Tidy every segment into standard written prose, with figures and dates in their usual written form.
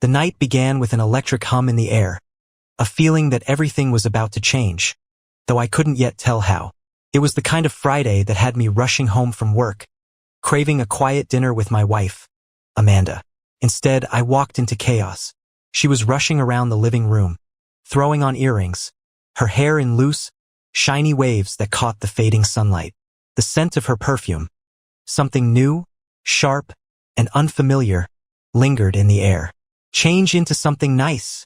The night began with an electric hum in the air, a feeling that everything was about to change, though I couldn't yet tell how. It was the kind of Friday that had me rushing home from work, craving a quiet dinner with my wife, Amanda. Instead, I walked into chaos. She was rushing around the living room, throwing on earrings, her hair in loose, shiny waves that caught the fading sunlight. The scent of her perfume, something new, sharp, and unfamiliar, lingered in the air. "Change into something nice,"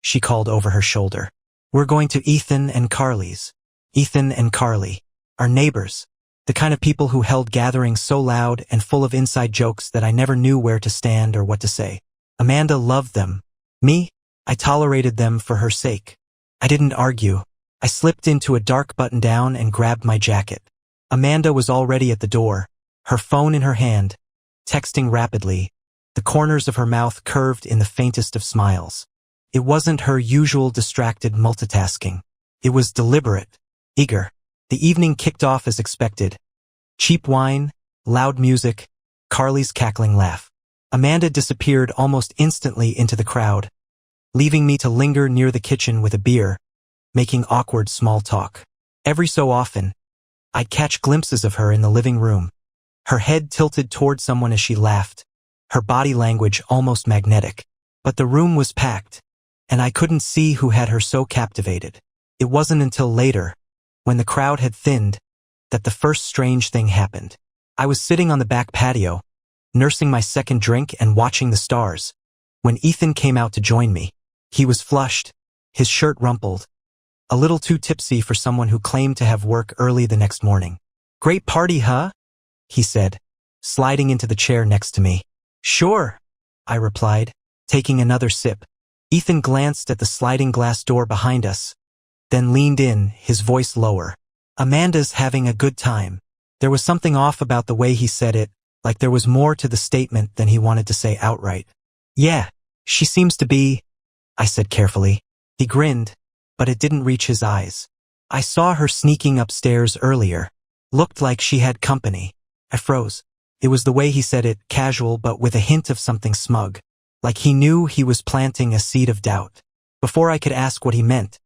she called over her shoulder. "We're going to Ethan and Carly's." Ethan and Carly, our neighbors, the kind of people who held gatherings so loud and full of inside jokes that I never knew where to stand or what to say. Amanda loved them. Me, I tolerated them for her sake. I didn't argue. I slipped into a dark button-down and grabbed my jacket. Amanda was already at the door, her phone in her hand, texting rapidly, the corners of her mouth curved in the faintest of smiles. It wasn't her usual distracted multitasking. It was deliberate, eager. The evening kicked off as expected. Cheap wine, loud music, Carly's cackling laugh. Amanda disappeared almost instantly into the crowd, leaving me to linger near the kitchen with a beer, making awkward small talk. Every so often, I'd catch glimpses of her in the living room, her head tilted toward someone as she laughed, her body language almost magnetic. But the room was packed, and I couldn't see who had her so captivated. It wasn't until later, when the crowd had thinned, that the first strange thing happened. I was sitting on the back patio, nursing my second drink and watching the stars, when Ethan came out to join me. He was flushed, his shirt rumpled, a little too tipsy for someone who claimed to have work early the next morning. "Great party, huh?" he said, sliding into the chair next to me. "Sure," I replied, taking another sip. Ethan glanced at the sliding glass door behind us, then leaned in, his voice lower. "Amanda's having a good time." There was something off about the way he said it, like there was more to the statement than he wanted to say outright. "Yeah, she seems to be," I said carefully. He grinned, but it didn't reach his eyes. "I saw her sneaking upstairs earlier. Looked like she had company." I froze. It was the way he said it, casual but with a hint of something smug, like he knew he was planting a seed of doubt. Before I could ask what he meant,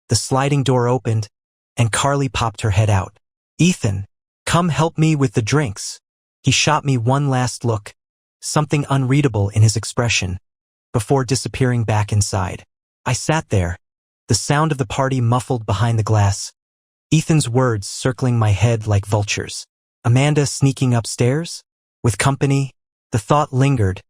the sliding door opened, and Carly popped her head out. "Ethan, come help me with the drinks." He shot me one last look, something unreadable in his expression, before disappearing back inside. I sat there, the sound of the party muffled behind the glass, Ethan's words circling my head like vultures. Amanda sneaking upstairs? With company? The thought lingered,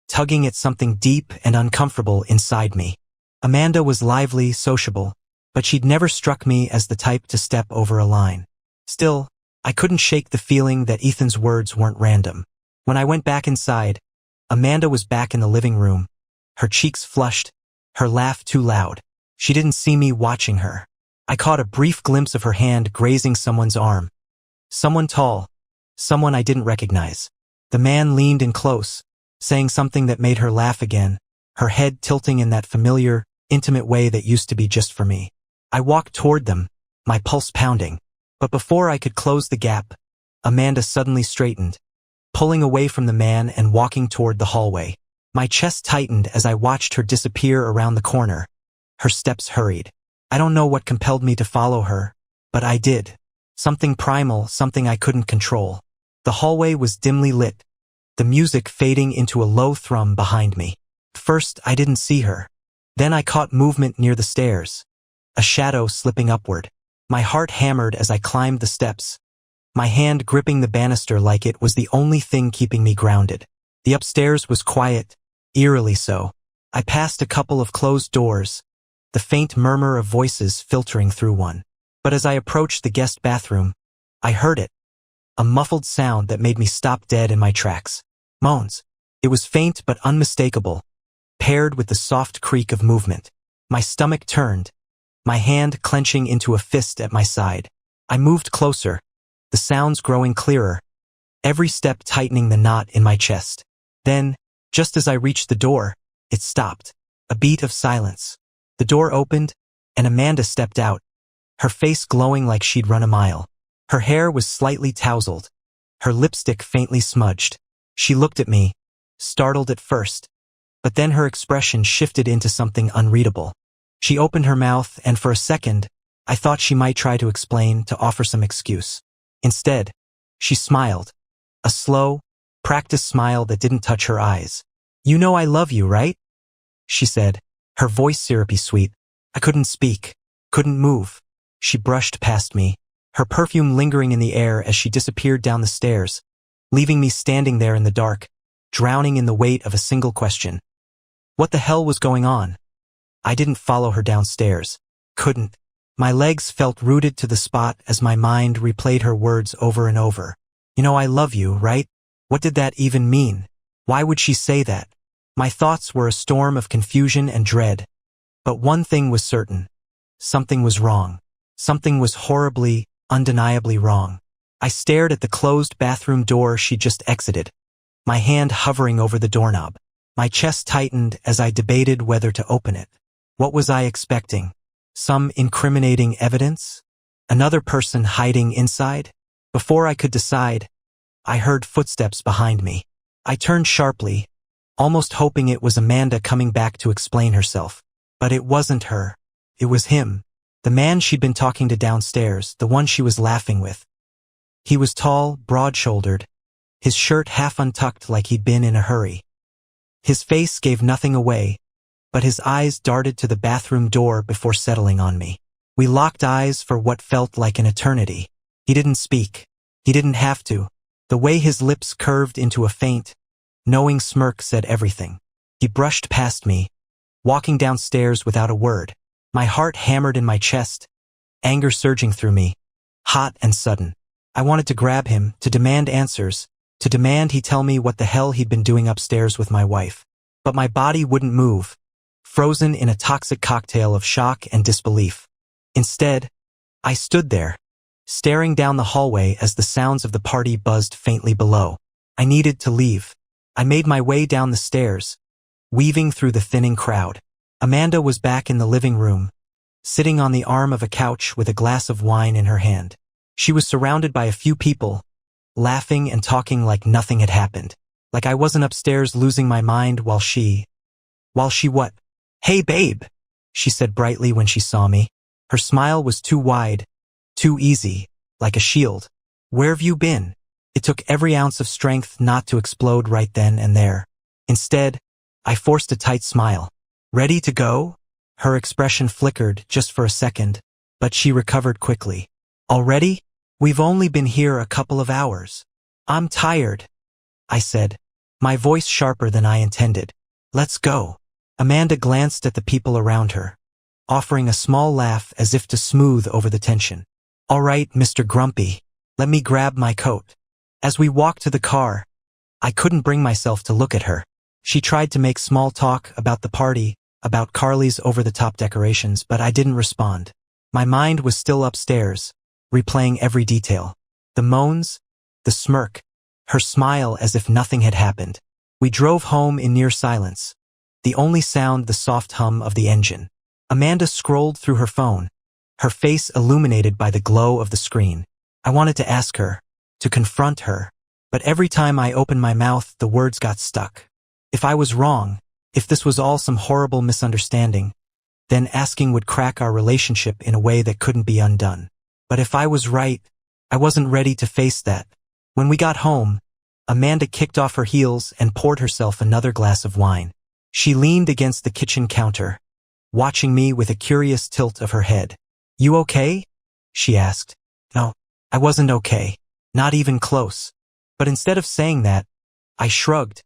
tugging at something deep and uncomfortable inside me. Amanda was lively, sociable, but she'd never struck me as the type to step over a line. Still, I couldn't shake the feeling that Ethan's words weren't random. When I went back inside, Amanda was back in the living room, her cheeks flushed, her laugh too loud. She didn't see me watching her. I caught a brief glimpse of her hand grazing someone's arm. Someone tall, someone I didn't recognize. The man leaned in close, saying something that made her laugh again, her head tilting in that familiar, intimate way that used to be just for me. I walked toward them, my pulse pounding. But before I could close the gap, Amanda suddenly straightened, pulling away from the man and walking toward the hallway. My chest tightened as I watched her disappear around the corner. Her steps hurried. I don't know what compelled me to follow her, but I did. Something primal, something I couldn't control. The hallway was dimly lit, the music fading into a low thrum behind me. First, I didn't see her. Then I caught movement near the stairs, a shadow slipping upward. My heart hammered as I climbed the steps, my hand gripping the banister like it was the only thing keeping me grounded. The upstairs was quiet, eerily so. I passed a couple of closed doors, the faint murmur of voices filtering through one. But as I approached the guest bathroom, I heard it, a muffled sound that made me stop dead in my tracks. Moans. It was faint but unmistakable, paired with the soft creak of movement. My stomach turned, my hand clenching into a fist at my side. I moved closer, the sounds growing clearer, every step tightening the knot in my chest. Then, just as I reached the door, it stopped. A beat of silence. The door opened, and Amanda stepped out, her face glowing like she'd run a mile. Her hair was slightly tousled, her lipstick faintly smudged. She looked at me, startled at first, But then her expression shifted into something unreadable. She opened her mouth, and for a second, I thought she might try to explain, to offer some excuse. Instead, she smiled. A slow, practiced smile that didn't touch her eyes. "You know I love you, right?" she said, her voice syrupy sweet. I couldn't speak, couldn't move. She brushed past me, her perfume lingering in the air as she disappeared down the stairs, leaving me standing there in the dark, drowning in the weight of a single question. What the hell was going on? I didn't follow her downstairs. Couldn't. My legs felt rooted to the spot as my mind replayed her words over and over. "You know I love you, right?" What did that even mean? Why would she say that? My thoughts were a storm of confusion and dread. But one thing was certain. Something was wrong. Something was horribly, undeniably wrong. I stared at the closed bathroom door she just exited, my hand hovering over the doorknob. My chest tightened as I debated whether to open it. What was I expecting? Some incriminating evidence? Another person hiding inside? Before I could decide, I heard footsteps behind me. I turned sharply, almost hoping it was Amanda coming back to explain herself. But it wasn't her. It was him. The man she'd been talking to downstairs, the one she was laughing with. He was tall, broad-shouldered, his shirt half untucked like he'd been in a hurry. His face gave nothing away, but his eyes darted to the bathroom door before settling on me. We locked eyes for what felt like an eternity. He didn't speak. He didn't have to. The way his lips curved into a faint, knowing smirk said everything. He brushed past me, walking downstairs without a word. My heart hammered in my chest, anger surging through me, hot and sudden. I wanted to grab him, to demand answers, to demand he tell me what the hell he'd been doing upstairs with my wife. But my body wouldn't move, frozen in a toxic cocktail of shock and disbelief. Instead, I stood there, staring down the hallway as the sounds of the party buzzed faintly below. I needed to leave. I made my way down the stairs, weaving through the thinning crowd. Amanda was back in the living room, sitting on the arm of a couch with a glass of wine in her hand. She was surrounded by a few people, laughing and talking like nothing had happened. Like I wasn't upstairs losing my mind while she what? "Hey babe," she said brightly when she saw me. Her smile was too wide, too easy, like a shield. "Where have you been?" It took every ounce of strength not to explode right then and there. Instead, I forced a tight smile. "Ready to go?" Her expression flickered just for a second, but she recovered quickly. "Already? We've only been here a couple of hours." "I'm tired," I said, my voice sharper than I intended. "Let's go." Amanda glanced at the people around her, offering a small laugh as if to smooth over the tension. "All right, Mr. Grumpy, let me grab my coat." As we walked to the car, I couldn't bring myself to look at her. She tried to make small talk about the party, about Carly's over-the-top decorations, but I didn't respond. My mind was still upstairs, replaying every detail. The moans, the smirk, her smile as if nothing had happened. We drove home in near silence, the only sound the soft hum of the engine. Amanda scrolled through her phone, her face illuminated by the glow of the screen. I wanted to ask her, to confront her, but every time I opened my mouth, the words got stuck. If I was wrong, if this was all some horrible misunderstanding, then asking would crack our relationship in a way that couldn't be undone. But if I was right, I wasn't ready to face that. When we got home, Amanda kicked off her heels and poured herself another glass of wine. She leaned against the kitchen counter, watching me with a curious tilt of her head. "You okay?" she asked. No, I wasn't okay. Not even close. But instead of saying that, I shrugged,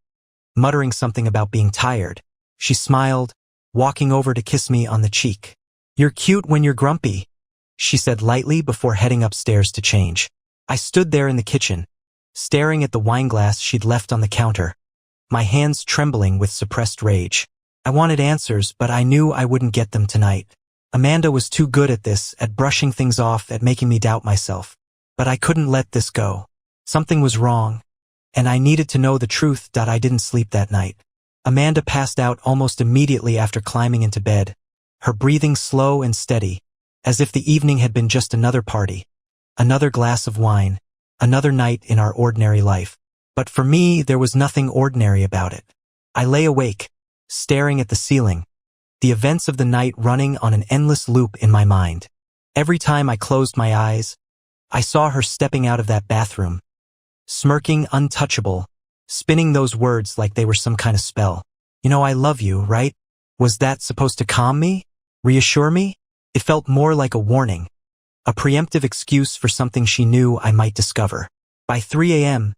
muttering something about being tired. She smiled, walking over to kiss me on the cheek. "You're cute when you're grumpy," she said lightly before heading upstairs to change. I stood there in the kitchen, staring at the wineglass she'd left on the counter, my hands trembling with suppressed rage. I wanted answers, but I knew I wouldn't get them tonight. Amanda was too good at this, at brushing things off, at making me doubt myself. But I couldn't let this go. Something was wrong, and I needed to know the truth. I didn't sleep that night. Amanda passed out almost immediately after climbing into bed, her breathing slow and steady, as if the evening had been just another party, another glass of wine, another night in our ordinary life. But for me, there was nothing ordinary about it. I lay awake, staring at the ceiling, the events of the night running on an endless loop in my mind. Every time I closed my eyes, I saw her stepping out of that bathroom, smirking untouchable, spinning those words like they were some kind of spell. You know I love you, right? Was that supposed to calm me? Reassure me? It felt more like a warning, a preemptive excuse for something she knew I might discover. By 3 a.m.,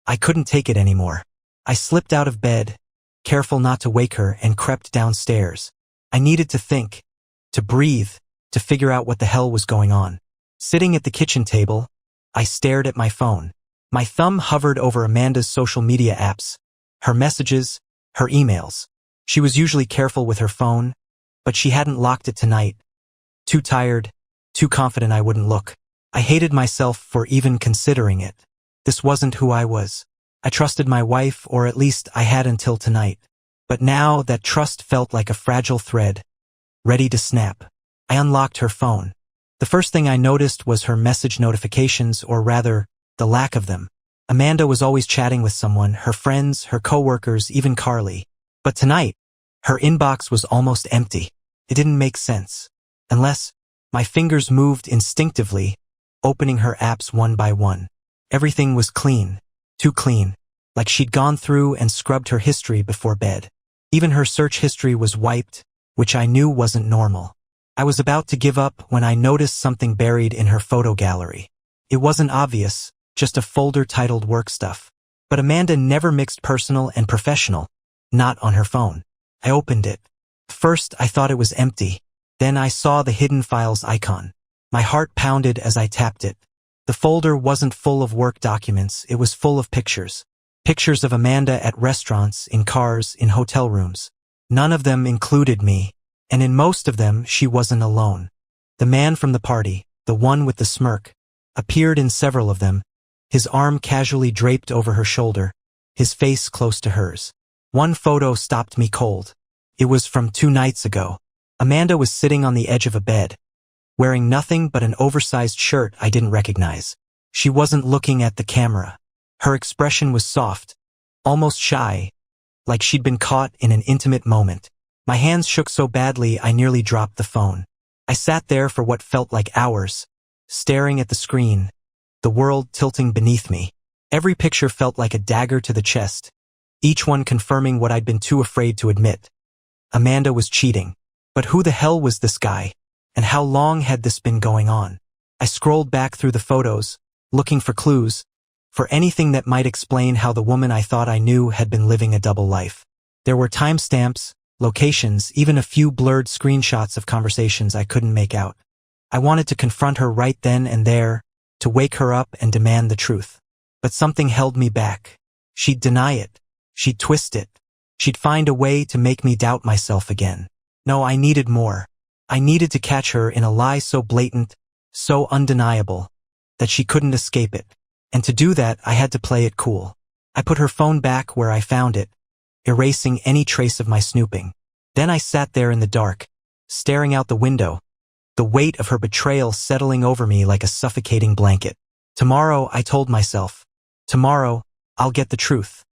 I couldn't take it anymore. I slipped out of bed, careful not to wake her, and crept downstairs. I needed to think, to breathe, to figure out what the hell was going on. Sitting at the kitchen table, I stared at my phone. My thumb hovered over Amanda's social media apps, her messages, her emails. She was usually careful with her phone, but she hadn't locked it tonight. Too tired, too confident I wouldn't look. I hated myself for even considering it. This wasn't who I was. I trusted my wife, or at least I had until tonight. But now that trust felt like a fragile thread, ready to snap. I unlocked her phone. The first thing I noticed was her message notifications, or rather, the lack of them. Amanda was always chatting with someone, her friends, her coworkers, even Carly. But tonight, her inbox was almost empty. It didn't make sense. Unless my fingers moved instinctively, opening her apps one by one. Everything was clean, too clean, like she'd gone through and scrubbed her history before bed. Even her search history was wiped, which I knew wasn't normal. I was about to give up when I noticed something buried in her photo gallery. It wasn't obvious, just a folder titled work stuff. But Amanda never mixed personal and professional, not on her phone. I opened it. First, I thought it was empty. Then I saw the hidden files icon. My heart pounded as I tapped it. The folder wasn't full of work documents, it was full of pictures. Pictures of Amanda at restaurants, in cars, in hotel rooms. None of them included me, and in most of them she wasn't alone. The man from the party, the one with the smirk, appeared in several of them, his arm casually draped over her shoulder, his face close to hers. One photo stopped me cold. It was from 2 nights ago. Amanda was sitting on the edge of a bed, wearing nothing but an oversized shirt I didn't recognize. She wasn't looking at the camera. Her expression was soft, almost shy, like she'd been caught in an intimate moment. My hands shook so badly I nearly dropped the phone. I sat there for what felt like hours, staring at the screen, the world tilting beneath me. Every picture felt like a dagger to the chest, each one confirming what I'd been too afraid to admit. Amanda was cheating. But who the hell was this guy? And how long had this been going on? I scrolled back through the photos, looking for clues, for anything that might explain how the woman I thought I knew had been living a double life. There were timestamps, locations, even a few blurred screenshots of conversations I couldn't make out. I wanted to confront her right then and there, to wake her up and demand the truth. But something held me back. She'd deny it. She'd twist it. She'd find a way to make me doubt myself again. No, I needed more. I needed to catch her in a lie so blatant, so undeniable, that she couldn't escape it. And to do that, I had to play it cool. I put her phone back where I found it, erasing any trace of my snooping. Then I sat there in the dark, staring out the window, the weight of her betrayal settling over me like a suffocating blanket. Tomorrow, I told myself, tomorrow, I'll get the truth.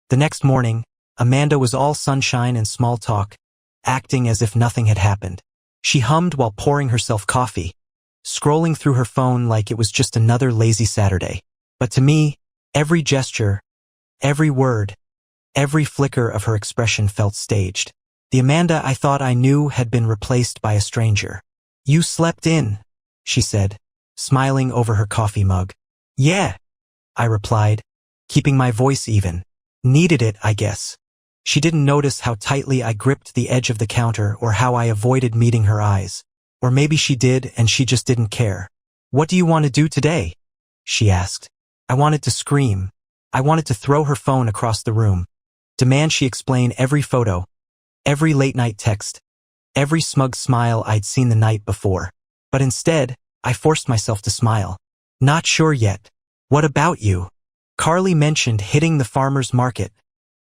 The next morning, Amanda was all sunshine and small talk, acting as if nothing had happened. She hummed while pouring herself coffee, scrolling through her phone like it was just another lazy Saturday. But to me, every gesture, every word, every flicker of her expression felt staged. The Amanda I thought I knew had been replaced by a stranger. "You slept in," she said, smiling over her coffee mug. "Yeah," I replied, keeping my voice even. "Needed it, I guess." She didn't notice how tightly I gripped the edge of the counter or how I avoided meeting her eyes. Or maybe she did and she just didn't care. "What do you want to do today?" she asked. I wanted to scream. I wanted to throw her phone across the room, demand she explain every photo, every late-night text, every smug smile I'd seen the night before. But instead, I forced myself to smile. "Not sure yet. What about you?" "Carly mentioned hitting the farmer's market,"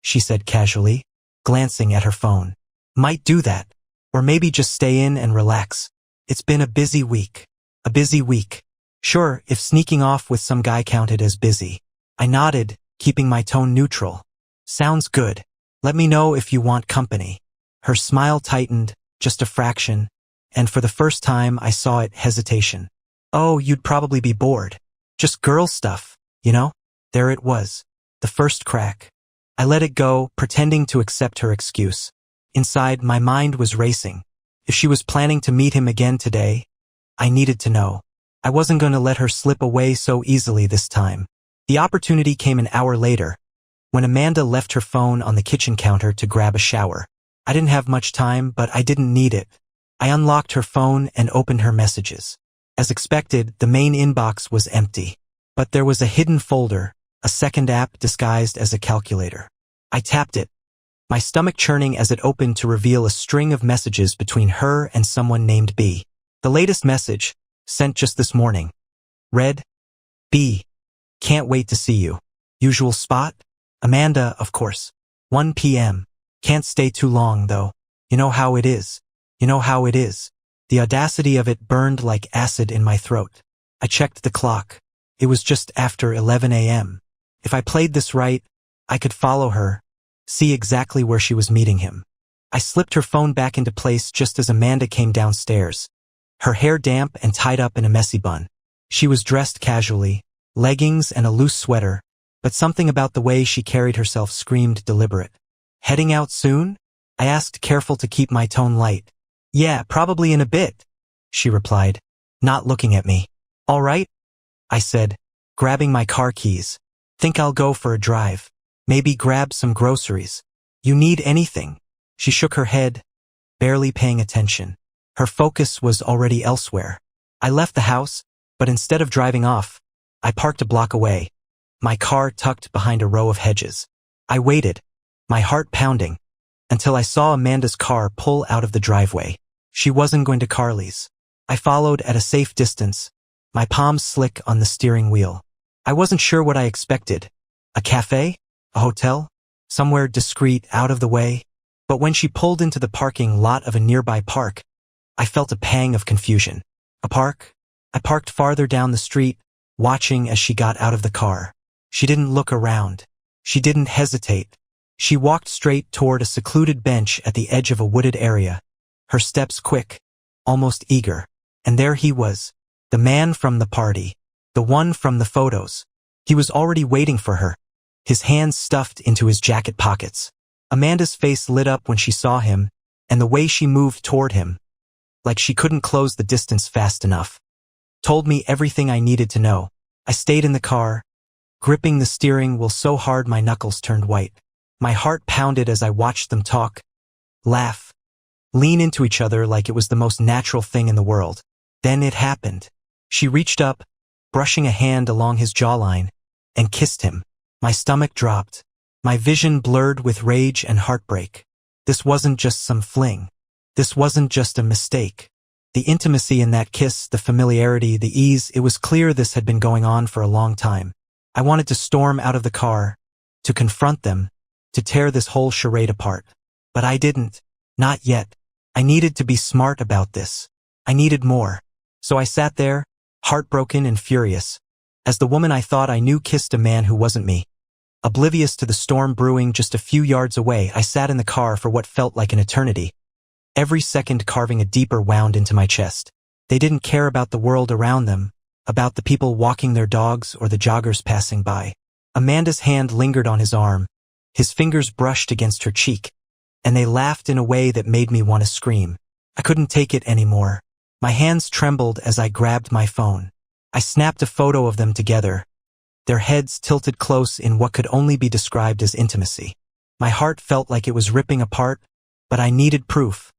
she said casually, glancing at her phone. "Might do that. Or maybe just stay in and relax. It's been a busy week." "A busy week." Sure, if sneaking off with some guy counted as busy. I nodded, keeping my tone neutral. "Sounds good. Let me know if you want company. Her smile tightened, just a fraction, and for the first time I saw it hesitation. Oh, you'd probably be bored. Just girl stuff, you know? There it was. The first crack. I let it go, pretending to accept her excuse. Inside, my mind was racing. If she was planning to meet him again today, I needed to know. I wasn't going to let her slip away so easily this time. The opportunity came an hour later, when Amanda left her phone on the kitchen counter to grab a shower. I didn't have much time, but I didn't need it. I unlocked her phone and opened her messages. As expected, the main inbox was empty. But there was a hidden folder, a second app disguised as a calculator. I tapped it, my stomach churning as it opened to reveal a string of messages between her and someone named B. The latest message, sent just this morning, read, B. Can't wait to see you. Usual spot? Amanda, of course. 1 p.m. Can't stay too long, though. You know how it is. You know how it is. The audacity of it burned like acid in my throat. I checked the clock. It was just after 11 a.m. If I played this right, I could follow her, see exactly where she was meeting him. I slipped her phone back into place just as Amanda came downstairs, her hair damp and tied up in a messy bun. She was dressed casually, leggings and a loose sweater, but something about the way she carried herself screamed deliberate. Heading out soon? I asked, careful to keep my tone light. Yeah, probably in a bit, she replied, not looking at me. All right, I said, grabbing my car keys. Think I'll go for a drive. Maybe grab some groceries. You need anything? She shook her head, barely paying attention. Her focus was already elsewhere. I left the house, but instead of driving off, I parked a block away, my car tucked behind a row of hedges. I waited, my heart pounding, until I saw Amanda's car pull out of the driveway. She wasn't going to Carly's. I followed at a safe distance, my palms slick on the steering wheel. I wasn't sure what I expected. A cafe? A hotel? Somewhere discreet, out of the way? But when she pulled into the parking lot of a nearby park, I felt a pang of confusion. A park? I parked farther down the street, watching as she got out of the car. She didn't look around. She didn't hesitate. She walked straight toward a secluded bench at the edge of a wooded area, her steps quick, almost eager. And there he was, the man from the party, the one from the photos. He was already waiting for her, his hands stuffed into his jacket pockets. Amanda's face lit up when she saw him, and the way she moved toward him, like she couldn't close the distance fast enough, told me everything I needed to know. I stayed in the car, gripping the steering wheel so hard my knuckles turned white. My heart pounded as I watched them talk, laugh, lean into each other like it was the most natural thing in the world. Then it happened. She reached up, brushing a hand along his jawline, and kissed him. My stomach dropped, my vision blurred with rage and heartbreak. This wasn't just some fling. This wasn't just a mistake. The intimacy in that kiss, the familiarity, the ease, it was clear this had been going on for a long time. I wanted to storm out of the car, to confront them, to tear this whole charade apart. But I didn't. Not yet. I needed to be smart about this. I needed more. So I sat there, heartbroken and furious, as the woman I thought I knew kissed a man who wasn't me. Oblivious to the storm brewing just a few yards away, I sat in the car for what felt like an eternity, every second carving a deeper wound into my chest. They didn't care about the world around them, about the people walking their dogs or the joggers passing by. Amanda's hand lingered on his arm, his fingers brushed against her cheek, and they laughed in a way that made me want to scream. I couldn't take it anymore. My hands trembled as I grabbed my phone. I snapped a photo of them together, their heads tilted close in what could only be described as intimacy. My heart felt like it was ripping apart, but I needed proof.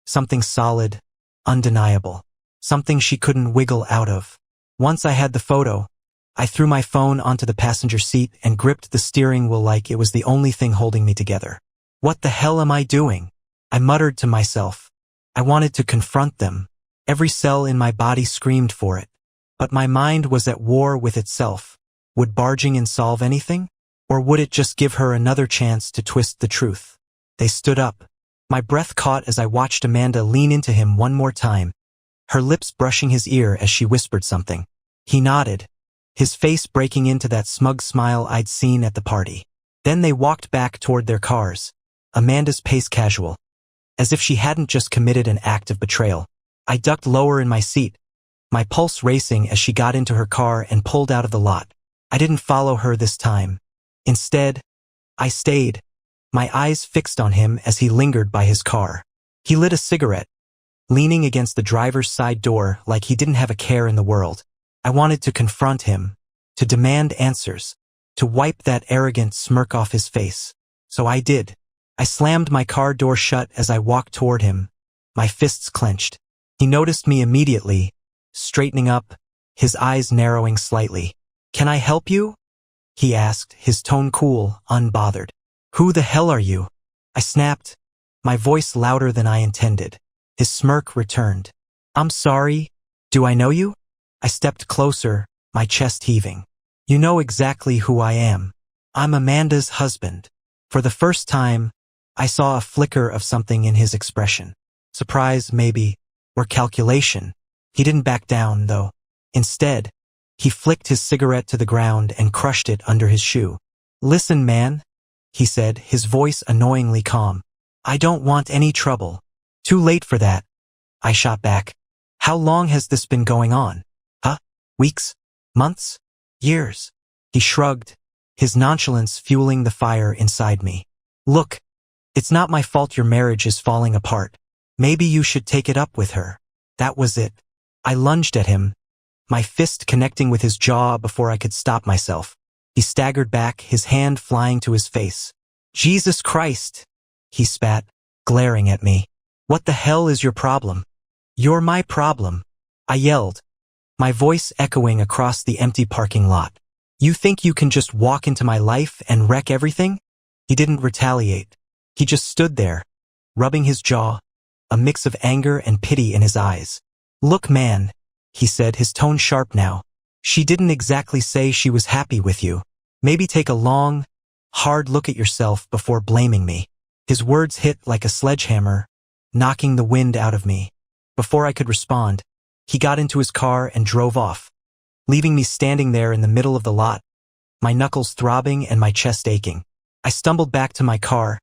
Something solid, undeniable. Something she couldn't wiggle out of. Once I had the photo, I threw my phone onto the passenger seat and gripped the steering wheel like it was the only thing holding me together. What the hell am I doing? I muttered to myself. I wanted to confront them. Every cell in my body screamed for it. But my mind was at war with itself. Would barging in solve anything? Or would it just give her another chance to twist the truth? They stood up. My breath caught as I watched Amanda lean into him one more time, her lips brushing his ear as she whispered something. He nodded, his face breaking into that smug smile I'd seen at the party. Then they walked back toward their cars, Amanda's pace casual, as if she hadn't just committed an act of betrayal. I ducked lower in my seat, my pulse racing as she got into her car and pulled out of the lot. I didn't follow her this time. Instead, I stayed, my eyes fixed on him as he lingered by his car. He lit a cigarette, leaning against the driver's side door like he didn't have a care in the world. I wanted to confront him, to demand answers, to wipe that arrogant smirk off his face. So I did. I slammed my car door shut as I walked toward him, my fists clenched. He noticed me immediately, straightening up, his eyes narrowing slightly. "Can I help you?" he asked, his tone cool, unbothered. "Who the hell are you?" I snapped, my voice louder than I intended. His smirk returned. "I'm sorry. Do I know you?" I stepped closer, my chest heaving. "You know exactly who I am. I'm Amanda's husband." For the first time, I saw a flicker of something in his expression. Surprise, maybe, or calculation. He didn't back down, though. Instead, he flicked his cigarette to the ground and crushed it under his shoe. "Listen, man," he said, his voice annoyingly calm. "I don't want any trouble." "Too late for that," I shot back. "How long has this been going on? Huh? Weeks? Months? Years?" He shrugged, his nonchalance fueling the fire inside me. "Look, it's not my fault your marriage is falling apart. Maybe you should take it up with her." That was it. I lunged at him, my fist connecting with his jaw before I could stop myself. He staggered back, his hand flying to his face. "Jesus Christ," he spat, glaring at me. "What the hell is your problem?" "You're my problem," I yelled, my voice echoing across the empty parking lot. "You think you can just walk into my life and wreck everything?" He didn't retaliate. He just stood there, rubbing his jaw, a mix of anger and pity in his eyes. "Look, man," he said, his tone sharp now. "She didn't exactly say she was happy with you. Maybe take a long, hard look at yourself before blaming me." His words hit like a sledgehammer, knocking the wind out of me. Before I could respond, he got into his car and drove off, leaving me standing there in the middle of the lot, my knuckles throbbing and my chest aching. I stumbled back to my car,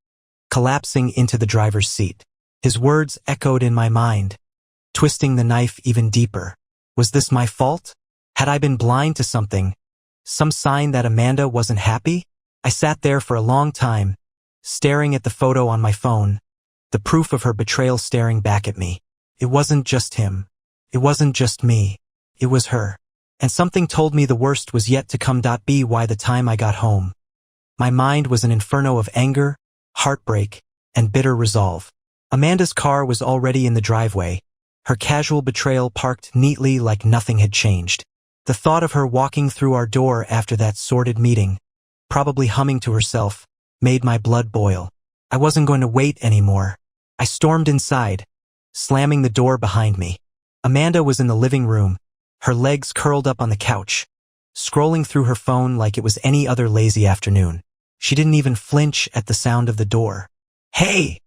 collapsing into the driver's seat. His words echoed in my mind, twisting the knife even deeper. Was this my fault? Had I been blind to something? Some sign that Amanda wasn't happy? I sat there for a long time, staring at the photo on my phone, the proof of her betrayal staring back at me. It wasn't just him. It wasn't just me. It was her. And something told me the worst was yet to come. By the time I got home, my mind was an inferno of anger, heartbreak, and bitter resolve. Amanda's car was already in the driveway, her casual betrayal parked neatly like nothing had changed. The thought of her walking through our door after that sordid meeting, probably humming to herself, made my blood boil. I wasn't going to wait anymore. I stormed inside, slamming the door behind me. Amanda was in the living room, her legs curled up on the couch, scrolling through her phone like it was any other lazy afternoon. She didn't even flinch at the sound of the door. "Hey,"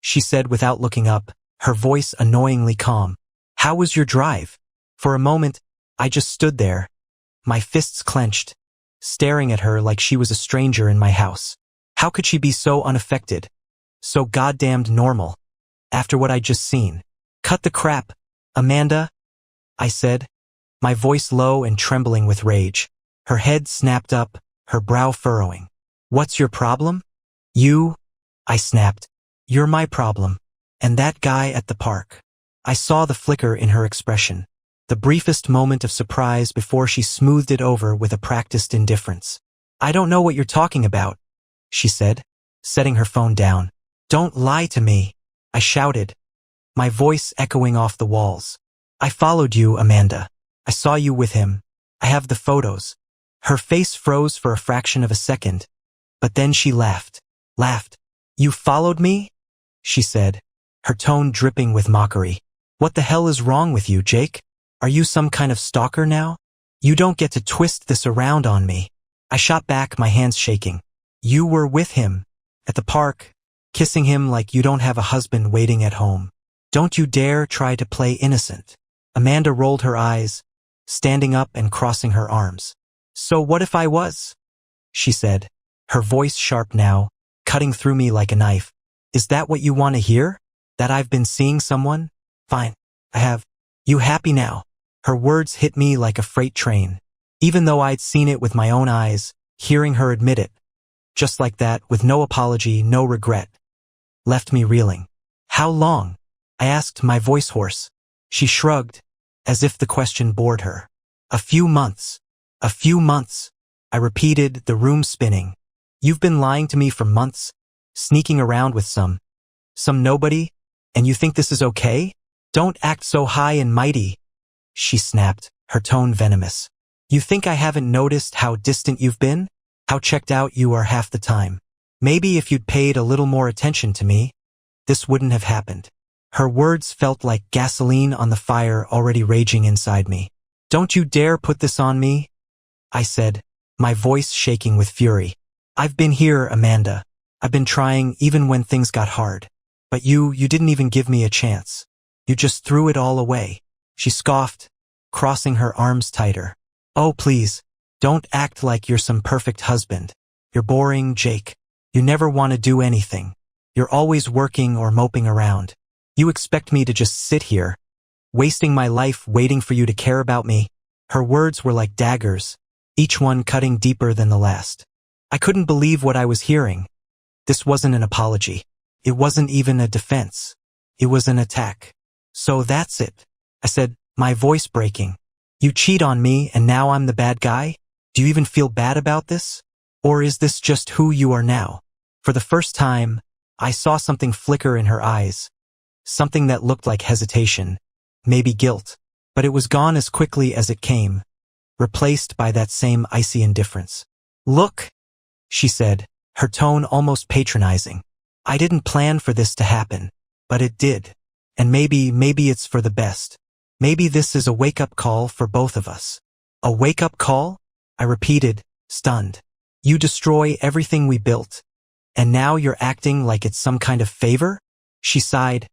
she said without looking up, her voice annoyingly calm. "How was your drive?" For a moment, I just stood there, my fists clenched, staring at her like she was a stranger in my house. How could she be so unaffected, so goddamned normal, after what I'd just seen? "Cut the crap, Amanda," I said, my voice low and trembling with rage. Her head snapped up, her brow furrowing. "What's your problem?" "You," I snapped. "You're my problem. And that guy at the park." I saw the flicker in her expression, the briefest moment of surprise before she smoothed it over with a practiced indifference. "I don't know what you're talking about," she said, setting her phone down. "Don't lie to me," I shouted, my voice echoing off the walls. "I followed you, Amanda. I saw you with him. I have the photos." Her face froze for a fraction of a second, but then she laughed. "You followed me?" she said, her tone dripping with mockery. "What the hell is wrong with you, Jake? Are you some kind of stalker now? You don't get to twist this around on me." I shot back, my hands shaking. "You were with him, at the park, kissing him like you don't have a husband waiting at home. Don't you dare try to play innocent." Amanda rolled her eyes, standing up and crossing her arms. "So what if I was?" she said, her voice sharp now, cutting through me like a knife. Is that what you want to hear? That I've been seeing someone? Fine. I have. You happy now? Her words hit me like a freight train. Even though I'd seen it with my own eyes, hearing her admit it, just like that, with no apology, no regret, left me reeling. How long? I asked, my voice hoarse. She shrugged, as if the question bored her. A few months. A few months. I repeated, the room spinning. You've been lying to me for months, sneaking around with some nobody, and you think this is okay? Don't act so high and mighty, she snapped, her tone venomous. You think I haven't noticed how distant you've been? How checked out you are half the time? Maybe if you'd paid a little more attention to me, this wouldn't have happened. Her words felt like gasoline on the fire already raging inside me. Don't you dare put this on me, I said, my voice shaking with fury. I've been here, Amanda. I've been trying even when things got hard. But you didn't even give me a chance. You just threw it all away. She scoffed, crossing her arms tighter. Oh, please, don't act like you're some perfect husband. You're boring, Jake. You never want to do anything. You're always working or moping around. You expect me to just sit here, wasting my life waiting for you to care about me? Her words were like daggers, each one cutting deeper than the last. I couldn't believe what I was hearing. This wasn't an apology. It wasn't even a defense. It was an attack. So that's it, I said, my voice breaking. You cheat on me and now I'm the bad guy? Do you even feel bad about this? Or is this just who you are now? For the first time, I saw something flicker in her eyes. Something that looked like hesitation, maybe guilt, but it was gone as quickly as it came, replaced by that same icy indifference. Look, she said, her tone almost patronizing. I didn't plan for this to happen, but it did. And maybe it's for the best. Maybe this is a wake-up call for both of us. A wake-up call? I repeated, stunned. You destroy everything we built, and now you're acting like it's some kind of favor? She sighed,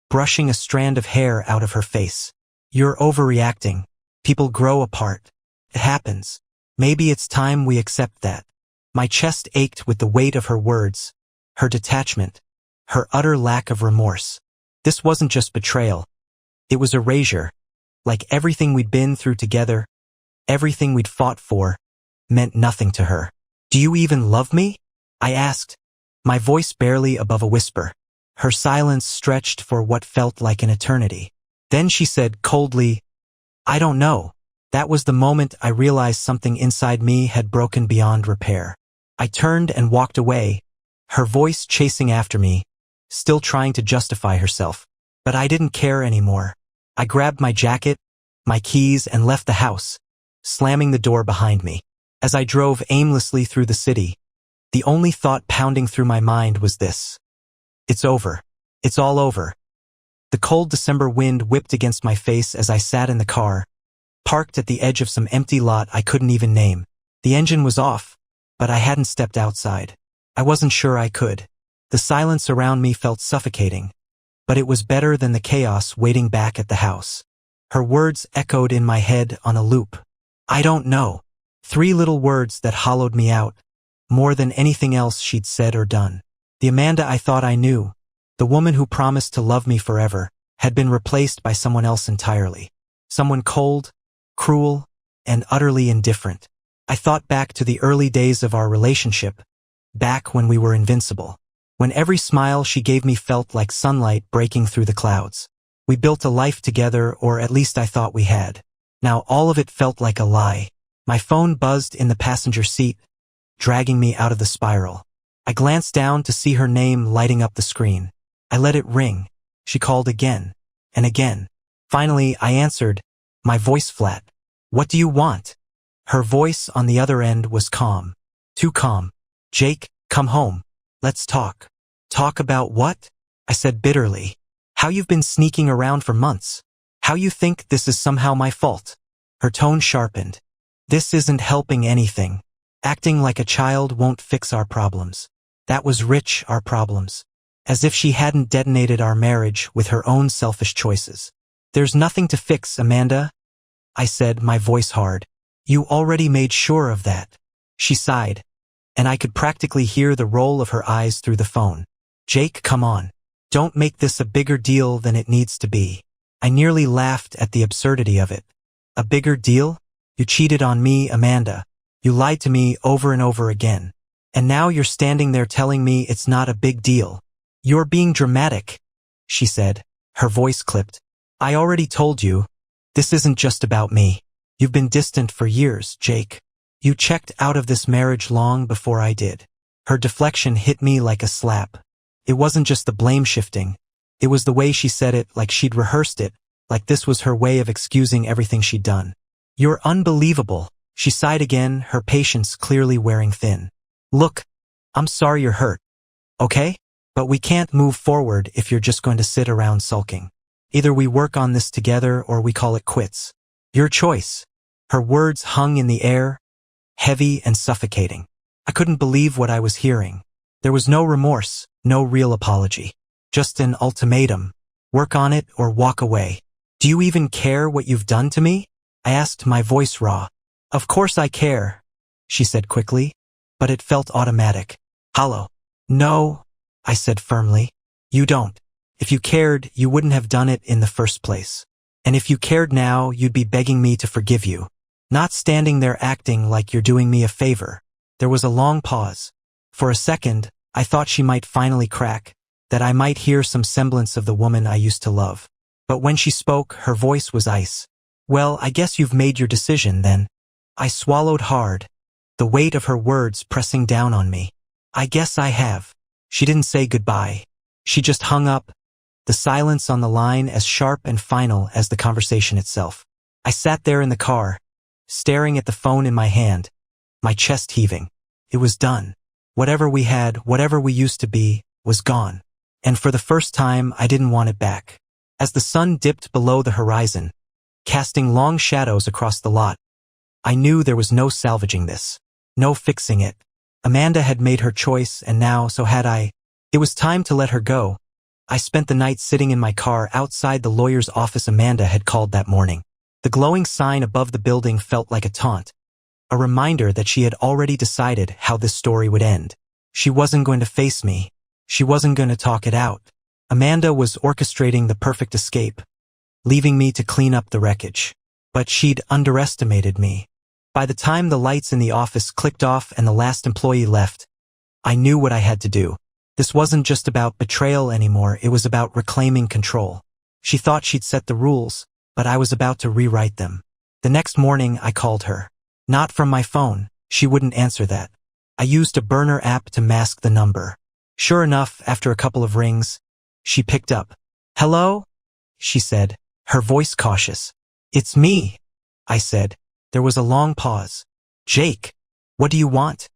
brushing a strand of hair out of her face. You're overreacting. People grow apart. It happens. Maybe it's time we accept that. My chest ached with the weight of her words, her detachment, her utter lack of remorse. This wasn't just betrayal. It was erasure. Like everything we'd been through together, everything we'd fought for, meant nothing to her. Do you even love me? I asked, my voice barely above a whisper. Her silence stretched for what felt like an eternity. Then she said coldly, I don't know. That was the moment I realized something inside me had broken beyond repair. I turned and walked away, her voice chasing after me, still trying to justify herself. But I didn't care anymore. I grabbed my jacket, my keys, and left the house, slamming the door behind me. As I drove aimlessly through the city, the only thought pounding through my mind was this. It's over. It's all over. The cold December wind whipped against my face as I sat in the car, parked at the edge of some empty lot I couldn't even name. The engine was off, but I hadn't stepped outside. I wasn't sure I could. The silence around me felt suffocating, but it was better than the chaos waiting back at the house. Her words echoed in my head on a loop. I don't know. 3 little words that hollowed me out, more than anything else she'd said or done. The Amanda I thought I knew, the woman who promised to love me forever, had been replaced by someone else entirely. Someone cold, cruel, and utterly indifferent. I thought back to the early days of our relationship, back when we were invincible, when every smile she gave me felt like sunlight breaking through the clouds. We built a life together, or at least I thought we had. Now all of it felt like a lie. My phone buzzed in the passenger seat, dragging me out of the spiral. I glanced down to see her name lighting up the screen. I let it ring. She called again and again. Finally, I answered, my voice flat. What do you want? Her voice on the other end was calm. Too calm. Jake, come home. Let's talk. Talk about what? I said bitterly. How you've been sneaking around for months. How you think this is somehow my fault. Her tone sharpened. This isn't helping anything. Acting like a child won't fix our problems. That was our problems. As if she hadn't detonated our marriage with her own selfish choices. There's nothing to fix, Amanda, I said, my voice hard. You already made sure of that. She sighed, and I could practically hear the roll of her eyes through the phone. Jake, come on. Don't make this a bigger deal than it needs to be. I nearly laughed at the absurdity of it. A bigger deal? You cheated on me, Amanda. You lied to me over and over again. And now you're standing there telling me it's not a big deal. You're being dramatic, she said, her voice clipped. I already told you. This isn't just about me. You've been distant for years, Jake. You checked out of this marriage long before I did. Her deflection hit me like a slap. It wasn't just the blame shifting. It was the way she said it, like she'd rehearsed it, like this was her way of excusing everything she'd done. You're unbelievable, she sighed again, her patience clearly wearing thin. Look, I'm sorry you're hurt. Okay? But we can't move forward if you're just going to sit around sulking. Either we work on this together or we call it quits. Your choice. Her words hung in the air, heavy and suffocating. I couldn't believe what I was hearing. There was no remorse, no real apology. Just an ultimatum. Work on it or walk away. Do you even care what you've done to me? I asked, my voice raw. Of course I care, she said quickly, but it felt automatic. Hollow. No, I said firmly. You don't. If you cared, you wouldn't have done it in the first place. And if you cared now, you'd be begging me to forgive you. Not standing there acting like you're doing me a favor. There was a long pause. For a second, I thought she might finally crack, that I might hear some semblance of the woman I used to love. But when she spoke, her voice was ice. Well, I guess you've made your decision then. I swallowed hard, the weight of her words pressing down on me. I guess I have. She didn't say goodbye. She just hung up, the silence on the line as sharp and final as the conversation itself. I sat there in the car, staring at the phone in my hand, my chest heaving. It was done. Whatever we had, whatever we used to be, was gone. And for the first time, I didn't want it back. As the sun dipped below the horizon, casting long shadows across the lot, I knew there was no salvaging this, no fixing it. Amanda had made her choice, and now so had I. It was time to let her go. I spent the night sitting in my car outside the lawyer's office Amanda had called that morning. The glowing sign above the building felt like a taunt, a reminder that she had already decided how this story would end. She wasn't going to face me. She wasn't going to talk it out. Amanda was orchestrating the perfect escape, leaving me to clean up the wreckage. But she'd underestimated me. By the time the lights in the office clicked off and the last employee left, I knew what I had to do. This wasn't just about betrayal anymore, it was about reclaiming control. She thought she'd set the rules, but I was about to rewrite them. The next morning, I called her. Not from my phone, she wouldn't answer that. I used a burner app to mask the number. Sure enough, after a couple of rings, she picked up. Hello? She said, her voice cautious. It's me, I said. There was a long pause. Jake, what do you want?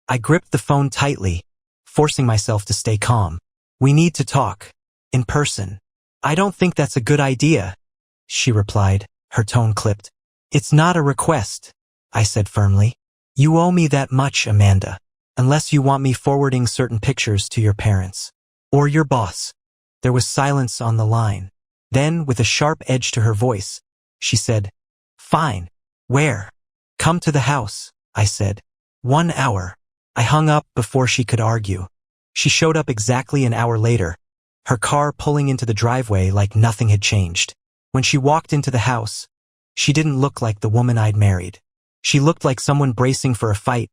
I gripped the phone tightly, forcing myself to stay calm. We need to talk. In person. I don't think that's a good idea, she replied, her tone clipped. It's not a request, I said firmly. You owe me that much, Amanda. Unless you want me forwarding certain pictures to your parents. Or your boss. There was silence on the line. Then, with a sharp edge to her voice, she said, Fine. Where? Come to the house, I said. 1 hour. I hung up before she could argue. She showed up exactly an hour later, her car pulling into the driveway like nothing had changed. When she walked into the house, she didn't look like the woman I'd married. She looked like someone bracing for a fight,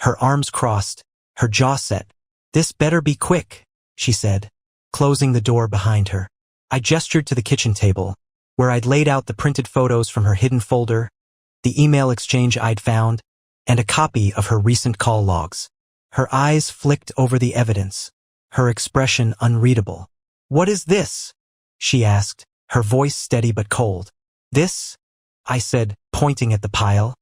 her arms crossed, her jaw set. This better be quick, she said, closing the door behind her. I gestured to the kitchen table, where I'd laid out the printed photos from her hidden folder, the email exchange I'd found, and a copy of her recent call logs. Her eyes flicked over the evidence, her expression unreadable. What is this? She asked, her voice steady but cold. This, I said, pointing at the pile,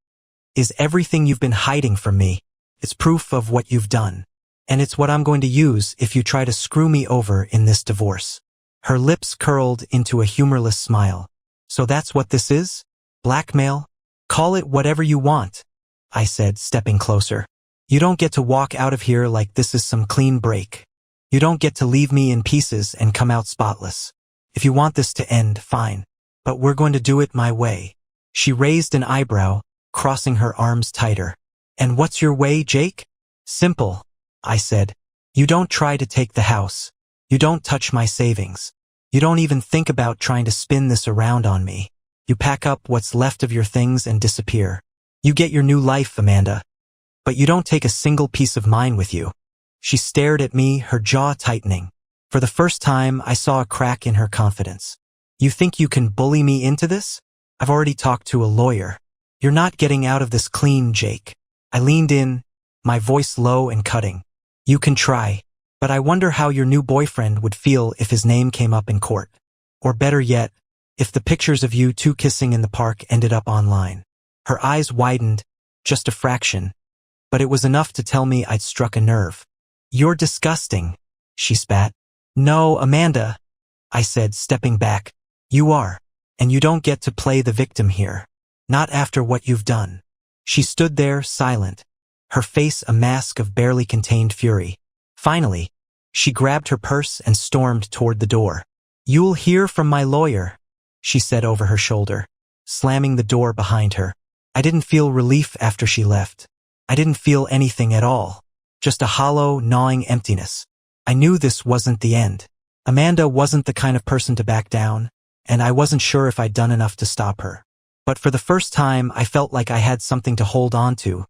is everything you've been hiding from me. It's proof of what you've done. And it's what I'm going to use if you try to screw me over in this divorce. Her lips curled into a humorless smile. So that's what this is? Blackmail? Call it whatever you want, I said, stepping closer. You don't get to walk out of here like this is some clean break. You don't get to leave me in pieces and come out spotless. If you want this to end, fine. But we're going to do it my way. She raised an eyebrow, crossing her arms tighter. And what's your way, Jake? Simple, I said. You don't try to take the house. You don't touch my savings. You don't even think about trying to spin this around on me. You pack up what's left of your things and disappear. You get your new life, Amanda. But you don't take a single piece of mine with you. She stared at me, her jaw tightening. For the first time, I saw a crack in her confidence. You think you can bully me into this? I've already talked to a lawyer. You're not getting out of this clean, Jake. I leaned in, my voice low and cutting. You can try, but I wonder how your new boyfriend would feel if his name came up in court. Or better yet, if the pictures of you two kissing in the park ended up online. Her eyes widened, just a fraction, but it was enough to tell me I'd struck a nerve. You're disgusting, she spat. No, Amanda, I said, stepping back. You are, and you don't get to play the victim here. Not after what you've done. She stood there, silent, her face a mask of barely contained fury. Finally, she grabbed her purse and stormed toward the door. You'll hear from my lawyer, she said over her shoulder, slamming the door behind her. I didn't feel relief after she left. I didn't feel anything at all. Just a hollow, gnawing emptiness. I knew this wasn't the end. Amanda wasn't the kind of person to back down, and I wasn't sure if I'd done enough to stop her. But for the first time, I felt like I had something to hold on to,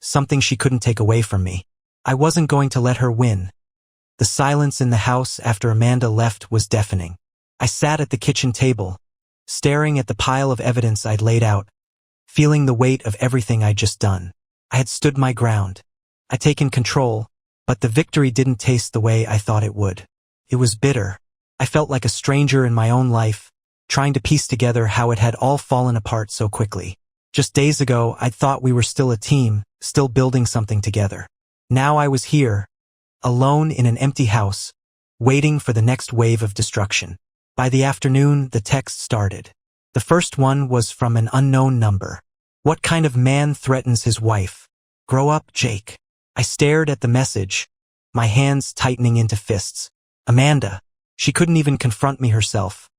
something she couldn't take away from me. I wasn't going to let her win. The silence in the house after Amanda left was deafening. I sat at the kitchen table, staring at the pile of evidence I'd laid out, feeling the weight of everything I'd just done. I had stood my ground. I'd taken control, but the victory didn't taste the way I thought it would. It was bitter. I felt like a stranger in my own life, trying to piece together how it had all fallen apart so quickly. Just days ago, I'd thought we were still a team, still building something together. Now I was here, alone in an empty house, waiting for the next wave of destruction. By the afternoon, the text started. The first one was from an unknown number. What kind of man threatens his wife? Grow up, Jake. I stared at the message, my hands tightening into fists. Amanda. She couldn't even confront me herself.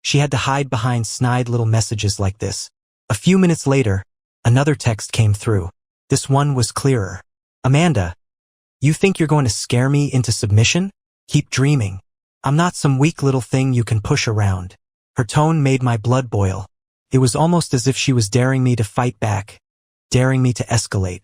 She had to hide behind snide little messages like this. A few minutes later, another text came through. This one was clearer. Amanda, you think you're going to scare me into submission? Keep dreaming. I'm not some weak little thing you can push around. Her tone made my blood boil. It was almost as if she was daring me to fight back, daring me to escalate.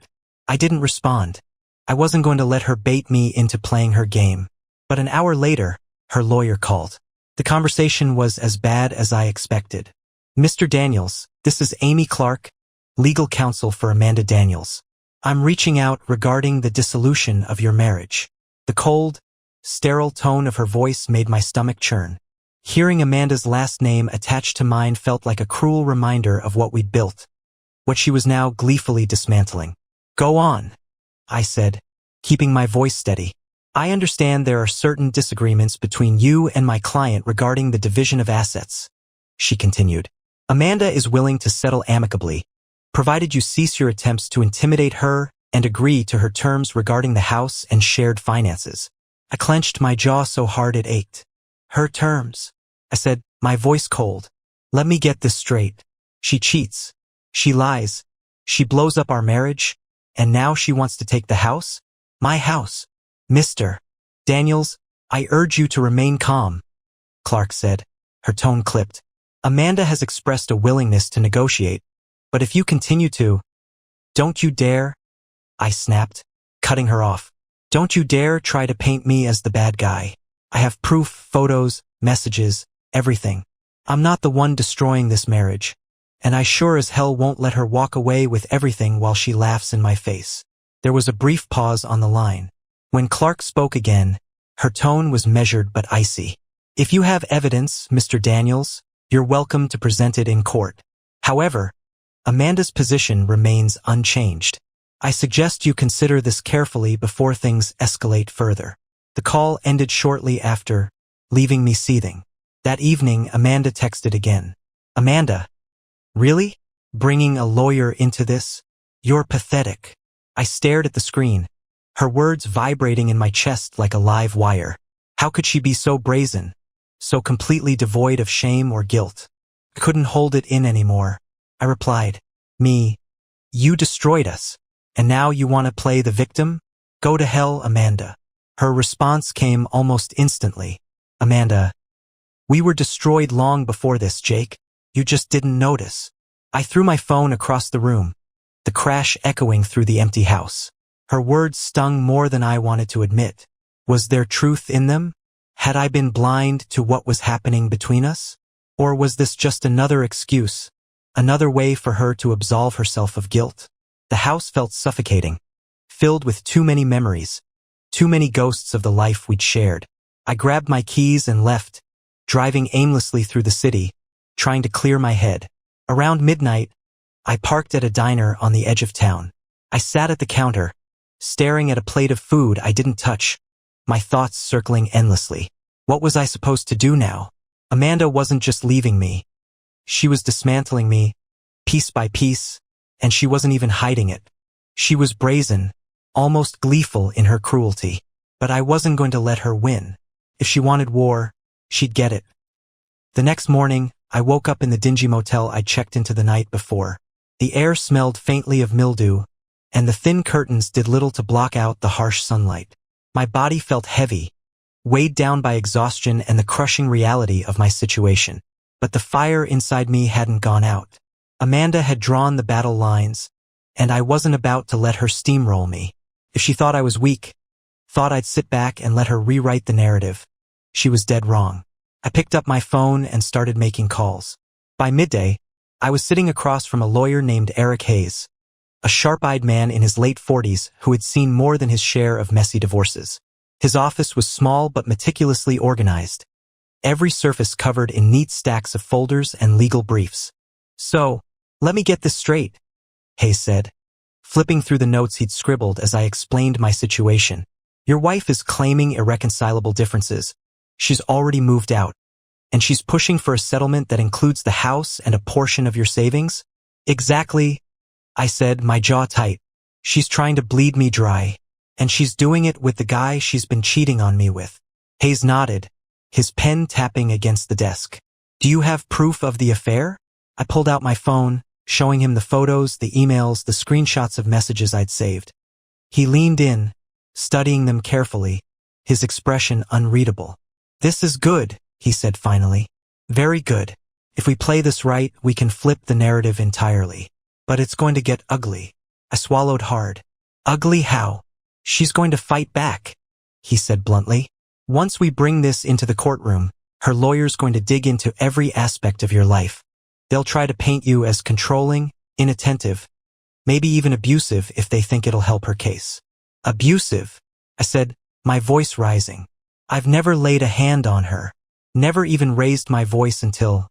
I didn't respond. I wasn't going to let her bait me into playing her game. But an hour later, her lawyer called. The conversation was as bad as I expected. Mr. Daniels, this is Amy Clark, legal counsel for Amanda Daniels. I'm reaching out regarding the dissolution of your marriage. The cold, sterile tone of her voice made my stomach churn. Hearing Amanda's last name attached to mine felt like a cruel reminder of what we'd built, what she was now gleefully dismantling. Go on, I said, keeping my voice steady. I understand there are certain disagreements between you and my client regarding the division of assets, she continued. Amanda is willing to settle amicably, provided you cease your attempts to intimidate her and agree to her terms regarding the house and shared finances. I clenched my jaw so hard it ached. Her terms, I said, my voice cold. Let me get this straight. She cheats. She lies. She blows up our marriage. And now she wants to take the house? My house. Mr. Daniels, I urge you to remain calm, Clark said. Her tone clipped. Amanda has expressed a willingness to negotiate, but if you continue to... Don't you dare, I snapped, cutting her off. Don't you dare try to paint me as the bad guy. I have proof, photos, messages, everything. I'm not the one destroying this marriage, and I sure as hell won't let her walk away with everything while she laughs in my face. There was a brief pause on the line. When Clark spoke again, her tone was measured but icy. If you have evidence, Mr. Daniels, you're welcome to present it in court. However, Amanda's position remains unchanged. I suggest you consider this carefully before things escalate further. The call ended shortly after, leaving me seething. That evening, Amanda texted again. Amanda, really? Bringing a lawyer into this? You're pathetic. I stared at the screen, her words vibrating in my chest like a live wire. How could she be so brazen, so completely devoid of shame or guilt? I couldn't hold it in anymore. I replied, Me, you destroyed us, and now you want to play the victim? Go to hell, Amanda. Her response came almost instantly. Amanda, we were destroyed long before this, Jake. You just didn't notice. I threw my phone across the room, the crash echoing through the empty house. Her words stung more than I wanted to admit. Was there truth in them? Had I been blind to what was happening between us? Or was this just another excuse, another way for her to absolve herself of guilt? The house felt suffocating, filled with too many memories, too many ghosts of the life we'd shared. I grabbed my keys and left, driving aimlessly through the city, trying to clear my head. Around midnight, I parked at a diner on the edge of town. I sat at the counter, staring at a plate of food I didn't touch, my thoughts circling endlessly. What was I supposed to do now? Amanda wasn't just leaving me. She was dismantling me, piece by piece, and she wasn't even hiding it. She was brazen, almost gleeful in her cruelty. But I wasn't going to let her win. If she wanted war, she'd get it. The next morning, I woke up in the dingy motel I'd checked into the night before. The air smelled faintly of mildew, and the thin curtains did little to block out the harsh sunlight. My body felt heavy, weighed down by exhaustion and the crushing reality of my situation. But the fire inside me hadn't gone out. Amanda had drawn the battle lines, and I wasn't about to let her steamroll me. If she thought I was weak, thought I'd sit back and let her rewrite the narrative, she was dead wrong. I picked up my phone and started making calls. By midday, I was sitting across from a lawyer named Eric Hayes, a sharp-eyed man in his late 40s who had seen more than his share of messy divorces. His office was small but meticulously organized, every surface covered in neat stacks of folders and legal briefs. So, let me get this straight, Hayes said, flipping through the notes he'd scribbled as I explained my situation. Your wife is claiming irreconcilable differences. She's already moved out, and she's pushing for a settlement that includes the house and a portion of your savings? Exactly, I said, my jaw tight. She's trying to bleed me dry, and she's doing it with the guy she's been cheating on me with. Hayes nodded, his pen tapping against the desk. Do you have proof of the affair? I pulled out my phone, showing him the photos, the emails, the screenshots of messages I'd saved. He leaned in, studying them carefully, his expression unreadable. This is good, he said finally. Very good. If we play this right, we can flip the narrative entirely. But it's going to get ugly. I swallowed hard. Ugly how? She's going to fight back, he said bluntly. Once we bring this into the courtroom, her lawyer's going to dig into every aspect of your life. They'll try to paint you as controlling, inattentive, maybe even abusive if they think it'll help her case. Abusive, I said, my voice rising. I've never laid a hand on her, never even raised my voice until...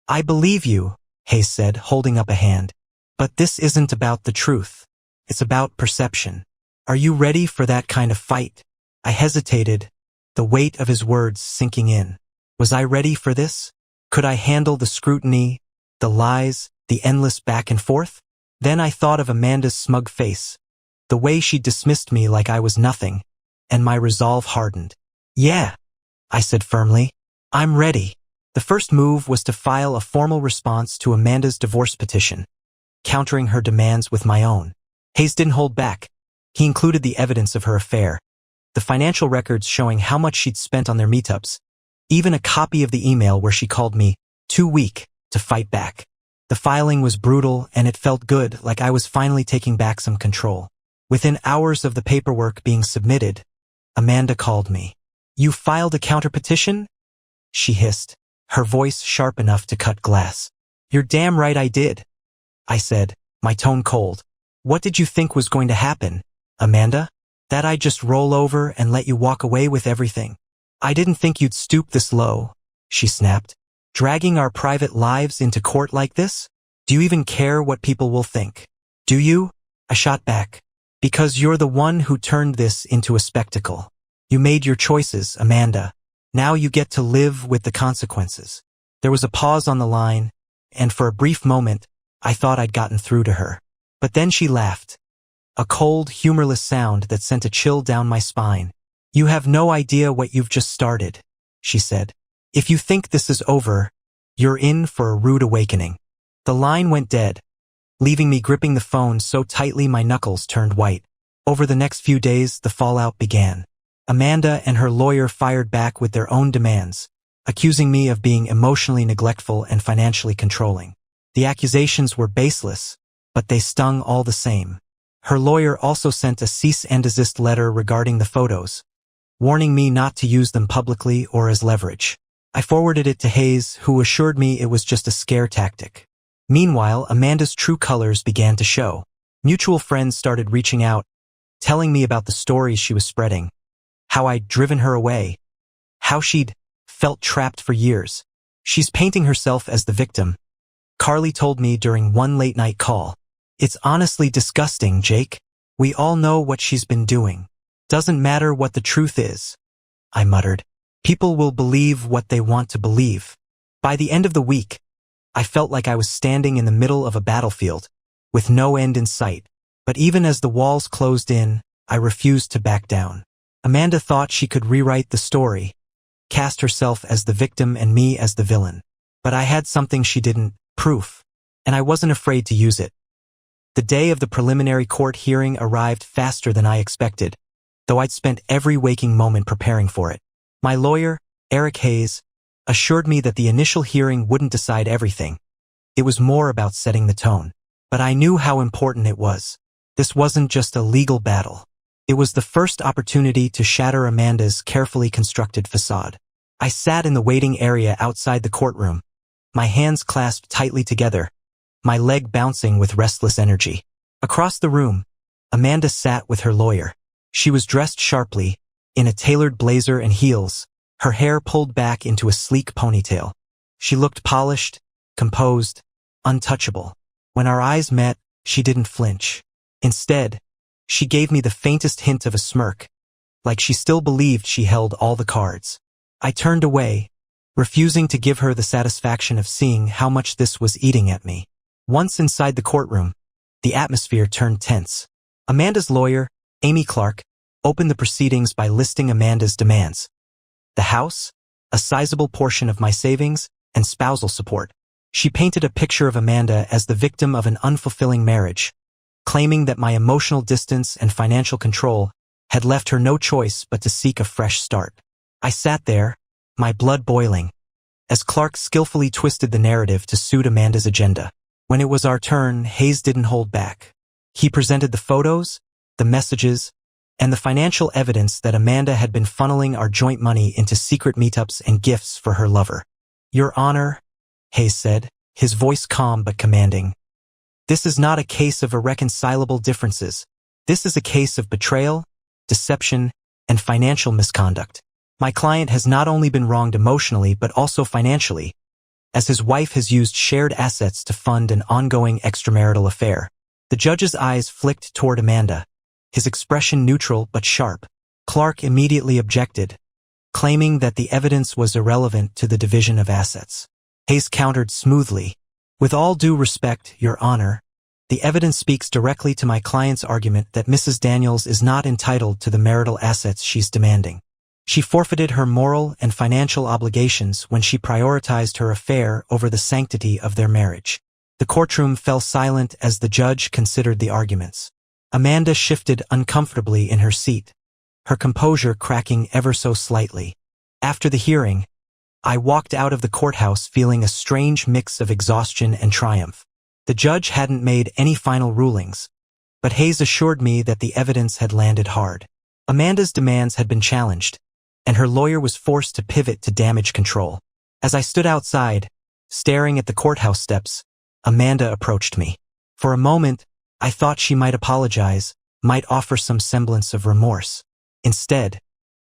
I believe you, Hayes said, holding up a hand. But this isn't about the truth. It's about perception. Are you ready for that kind of fight? I hesitated, the weight of his words sinking in. Was I ready for this? Could I handle the scrutiny, the lies, the endless back and forth? Then I thought of Amanda's smug face, the way she dismissed me like I was nothing, and my resolve hardened. Yeah, I said firmly. I'm ready. The first move was to file a formal response to Amanda's divorce petition, countering her demands with my own. Hayes didn't hold back. He included the evidence of her affair, the financial records showing how much she'd spent on their meetups, even a copy of the email where she called me too weak to fight back. The filing was brutal, and it felt good, like I was finally taking back some control. Within hours of the paperwork being submitted, Amanda called me. You filed a counterpetition? She hissed, her voice sharp enough to cut glass. You're damn right I did, I said, my tone cold. What did you think was going to happen, Amanda? That I'd just roll over and let you walk away with everything? I didn't think you'd stoop this low, she snapped. Dragging our private lives into court like this? Do you even care what people will think? Do you? I shot back. Because you're the one who turned this into a spectacle. You made your choices, Amanda. Now you get to live with the consequences. There was a pause on the line, and for a brief moment, I thought I'd gotten through to her. But then she laughed. A cold, humorless sound that sent a chill down my spine. You have no idea what you've just started, she said. If you think this is over, you're in for a rude awakening. The line went dead, leaving me gripping the phone so tightly my knuckles turned white. Over the next few days, the fallout began. Amanda and her lawyer fired back with their own demands, accusing me of being emotionally neglectful and financially controlling. The accusations were baseless, but they stung all the same. Her lawyer also sent a cease and desist letter regarding the photos, warning me not to use them publicly or as leverage. I forwarded it to Hayes, who assured me it was just a scare tactic. Meanwhile, Amanda's true colors began to show. Mutual friends started reaching out, telling me about the stories she was spreading, how I'd driven her away, how she'd felt trapped for years. She's painting herself as the victim, Carly told me during one late-night call. It's honestly disgusting, Jake. We all know what she's been doing. Doesn't matter what the truth is, I muttered. People will believe what they want to believe. By the end of the week, I felt like I was standing in the middle of a battlefield, with no end in sight. But even as the walls closed in, I refused to back down. Amanda thought she could rewrite the story, cast herself as the victim and me as the villain. But I had something she didn't, proof, and I wasn't afraid to use it. The day of the preliminary court hearing arrived faster than I expected, though I'd spent every waking moment preparing for it. My lawyer, Eric Hayes, assured me that the initial hearing wouldn't decide everything. It was more about setting the tone. But I knew how important it was. This wasn't just a legal battle. It was the first opportunity to shatter Amanda's carefully constructed facade. I sat in the waiting area outside the courtroom, my hands clasped tightly together, my leg bouncing with restless energy. Across the room, Amanda sat with her lawyer. She was dressed sharply, in a tailored blazer and heels, her hair pulled back into a sleek ponytail. She looked polished, composed, untouchable. When our eyes met, she didn't flinch. Instead, she gave me the faintest hint of a smirk, like she still believed she held all the cards. I turned away, refusing to give her the satisfaction of seeing how much this was eating at me. Once inside the courtroom, the atmosphere turned tense. Amanda's lawyer, Amy Clark, opened the proceedings by listing Amanda's demands. The house, a sizable portion of my savings, and spousal support. She painted a picture of Amanda as the victim of an unfulfilling marriage, claiming that my emotional distance and financial control had left her no choice but to seek a fresh start. I sat there, my blood boiling, as Clark skillfully twisted the narrative to suit Amanda's agenda. When it was our turn, Hayes didn't hold back. He presented the photos, the messages, and the financial evidence that Amanda had been funneling our joint money into secret meetups and gifts for her lover. Your Honor, Hayes said, his voice calm but commanding. This is not a case of irreconcilable differences. This is a case of betrayal, deception, and financial misconduct. My client has not only been wronged emotionally but also financially, as his wife has used shared assets to fund an ongoing extramarital affair. The judge's eyes flicked toward Amanda, his expression neutral but sharp. Clark immediately objected, claiming that the evidence was irrelevant to the division of assets. Hayes countered smoothly. With all due respect, Your Honor, the evidence speaks directly to my client's argument that Mrs. Daniels is not entitled to the marital assets she's demanding. She forfeited her moral and financial obligations when she prioritized her affair over the sanctity of their marriage. The courtroom fell silent as the judge considered the arguments. Amanda shifted uncomfortably in her seat, her composure cracking ever so slightly. After the hearing, I walked out of the courthouse feeling a strange mix of exhaustion and triumph. The judge hadn't made any final rulings, but Hayes assured me that the evidence had landed hard. Amanda's demands had been challenged, and her lawyer was forced to pivot to damage control. As I stood outside, staring at the courthouse steps, Amanda approached me. For a moment, I thought she might apologize, might offer some semblance of remorse. Instead,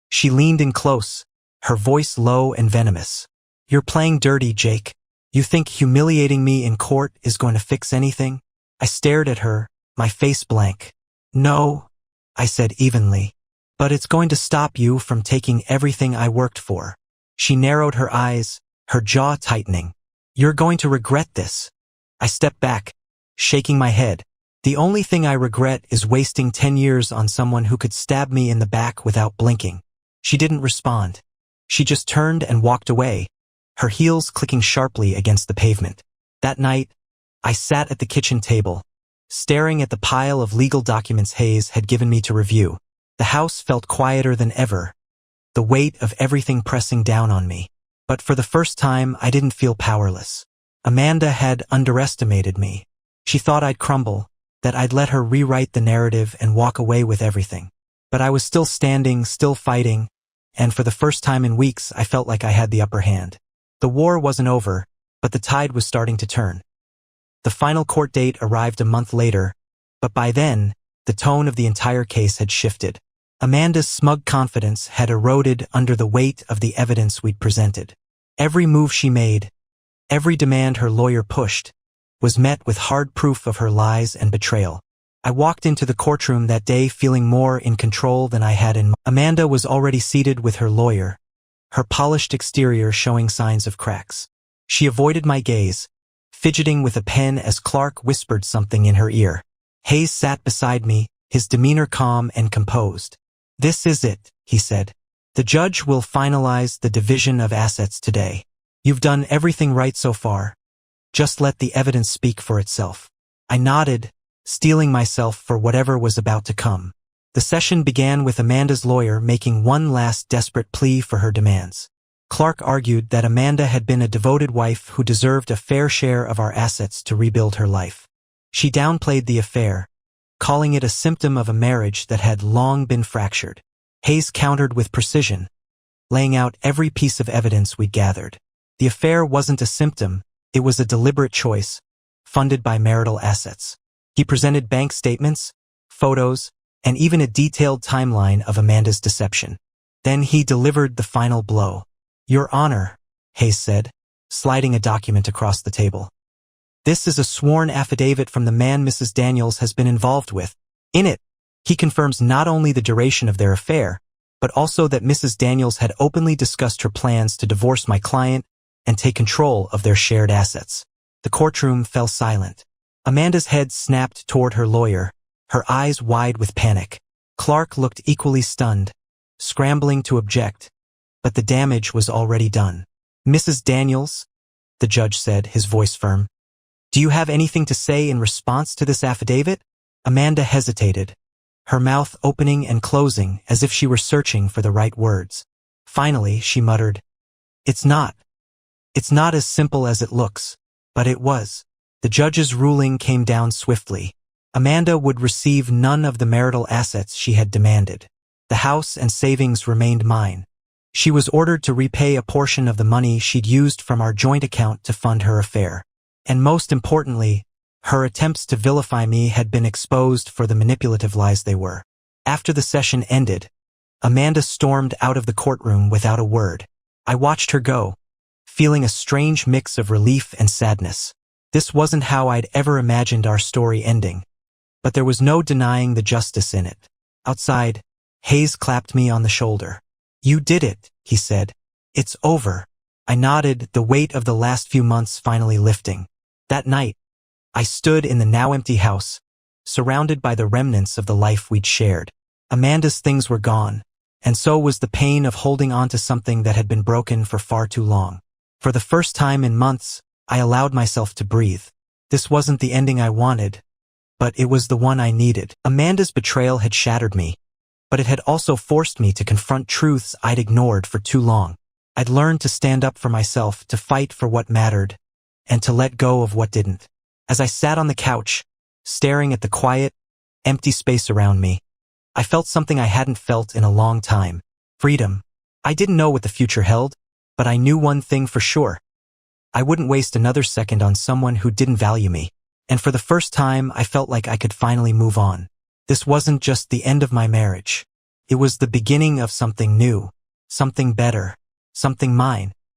she leaned in close, her voice low and venomous. You're playing dirty, Jake. You think humiliating me in court is going to fix anything? I stared at her, my face blank. No, I said evenly. But it's going to stop you from taking everything I worked for. She narrowed her eyes, her jaw tightening. You're going to regret this. I stepped back, shaking my head. The only thing I regret is wasting 10 years on someone who could stab me in the back without blinking. She didn't respond. She just turned and walked away, her heels clicking sharply against the pavement. That night, I sat at the kitchen table, staring at the pile of legal documents Hayes had given me to review. The house felt quieter than ever, the weight of everything pressing down on me. But for the first time, I didn't feel powerless. Amanda had underestimated me. She thought I'd crumble, that I'd let her rewrite the narrative and walk away with everything. But I was still standing, still fighting, and for the first time in weeks, I felt like I had the upper hand. The war wasn't over, but the tide was starting to turn. The final court date arrived a month later, but by then, the tone of the entire case had shifted. Amanda's smug confidence had eroded under the weight of the evidence we'd presented. Every move she made, every demand her lawyer pushed, was met with hard proof of her lies and betrayal. I walked into the courtroom that day feeling more in control than I had in. Amanda was already seated with her lawyer, her polished exterior showing signs of cracks. She avoided my gaze, fidgeting with a pen as Clark whispered something in her ear. Hayes sat beside me, his demeanor calm and composed. "This is it," he said. "The judge will finalize the division of assets today. You've done everything right so far. Just let the evidence speak for itself." I nodded, steeling myself for whatever was about to come. The session began with Amanda's lawyer making one last desperate plea for her demands. Clark argued that Amanda had been a devoted wife who deserved a fair share of our assets to rebuild her life. She downplayed the affair, calling it a symptom of a marriage that had long been fractured. Hayes countered with precision, laying out every piece of evidence we'd gathered. The affair wasn't a symptom, it was a deliberate choice, funded by marital assets. He presented bank statements, photos, and even a detailed timeline of Amanda's deception. Then he delivered the final blow. "Your Honor," Hayes said, sliding a document across the table. "This is a sworn affidavit from the man Mrs. Daniels has been involved with. In it, he confirms not only the duration of their affair, but also that Mrs. Daniels had openly discussed her plans to divorce my client and take control of their shared assets." The courtroom fell silent. Amanda's head snapped toward her lawyer, her eyes wide with panic. Clark looked equally stunned, scrambling to object, but the damage was already done. "Mrs. Daniels," the judge said, his voice firm, "do you have anything to say in response to this affidavit?" Amanda hesitated, her mouth opening and closing as if she were searching for the right words. Finally, she muttered, It's not as simple as it looks." But it was. The judge's ruling came down swiftly. Amanda would receive none of the marital assets she had demanded. The house and savings remained mine. She was ordered to repay a portion of the money she'd used from our joint account to fund her affair. And most importantly, her attempts to vilify me had been exposed for the manipulative lies they were. After the session ended, Amanda stormed out of the courtroom without a word. I watched her go, feeling a strange mix of relief and sadness. This wasn't how I'd ever imagined our story ending, but there was no denying the justice in it. Outside, Hayes clapped me on the shoulder. "You did it," he said. "It's over." I nodded, the weight of the last few months finally lifting. That night, I stood in the now empty house, surrounded by the remnants of the life we'd shared. Amanda's things were gone, and so was the pain of holding on to something that had been broken for far too long. For the first time in months, I allowed myself to breathe. This wasn't the ending I wanted, but it was the one I needed. Amanda's betrayal had shattered me, but it had also forced me to confront truths I'd ignored for too long. I'd learned to stand up for myself, to fight for what mattered, and to let go of what didn't. As I sat on the couch, staring at the quiet, empty space around me, I felt something I hadn't felt in a long time. Freedom. I didn't know what the future held, but I knew one thing for sure. I wouldn't waste another second on someone who didn't value me. And for the first time, I felt like I could finally move on. This wasn't just the end of my marriage. It was the beginning of something new, something better, something mine.